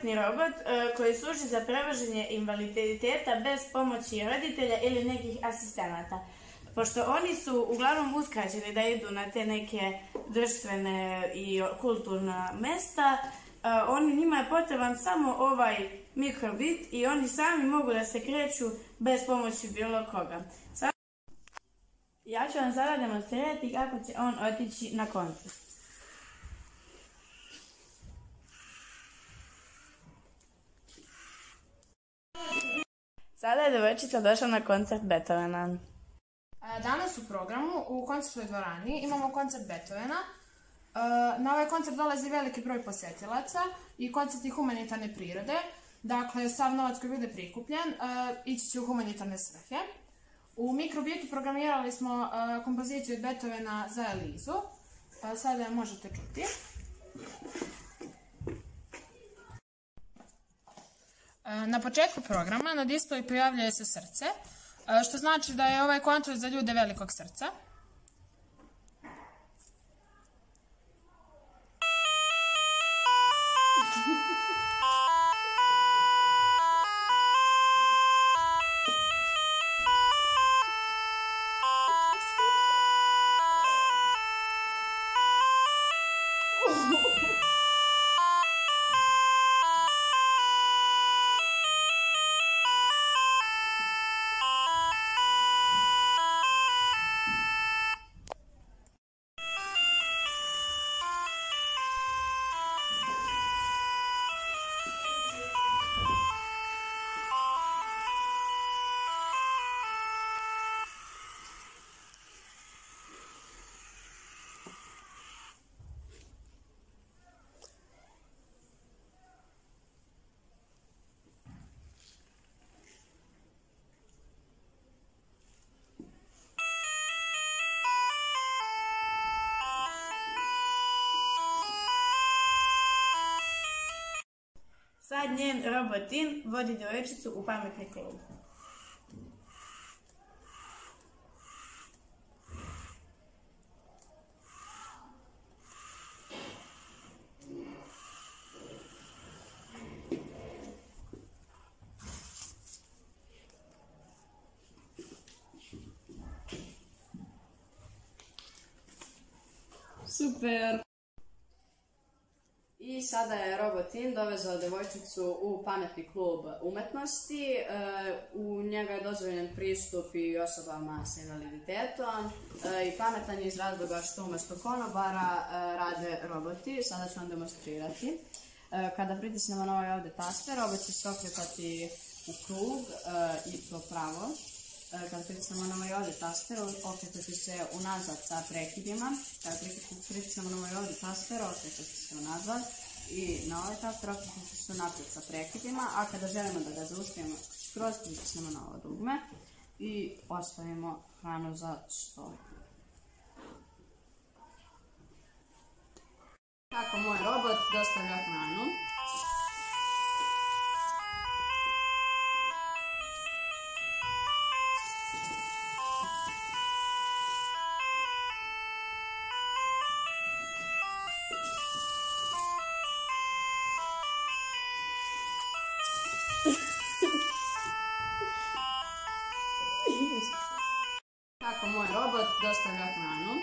pametni robot koji služi za prevoženje invaliditeta bez pomoći roditelja ili nekih asistenata. Pošto oni su uglavnom uskraćeni da idu na te neke društvene i kulturna mesta, njima je potreban samo ovaj mikrobit i oni sami mogu da se kreću bez pomoći bilo koga. Ja ću vam sada demonstrirati kako će on otići na koncert. Sada je devojčica došla na koncert Beethovena. Danas u programu u koncertnoj dvorani imamo koncert Beethovena. Na ovaj koncert dolazi veliki broj posjetilaca i koncert je humanitarne prirode. Dakle, sav novac koji bude prikupljen ići će u humanitarne svrhe. U mikrobitu programirali smo kompoziciju od Beethovena za Elizu. Sada je možete čuti. Na početku programa na displeju pojavljuje se srce, što znači da je ovaj koncert za ljude velikog srca. Sad njen robotin vodi devojčicu u pametni klub. Super! I sada je robotin dovezao devojčicu u pametni klub umetnosti. U njega je dozvoljen pristup i osobama sa invaliditetom i pametan je iz razloga što umesto konobara rade roboti. Sada ću vam demonstrirati. Kada pritisnemo na ovaj ovde taster, robot će se okretati u krug i to pravo. Kada pritisnemo na ovaj ovde taster, okretati se unazad sa prekidima. Kada pritisnemo na ovaj ovde taster, okretati se unazad i na ovaj taster okretati se napred sa prekidima, a kada želimo da ga zaustavimo skroz, pritisnemo na ovo dugme i ostavimo hranu za stol. Kako moj robot dostavlja hranu. Kako moj robot dostavlja hranu.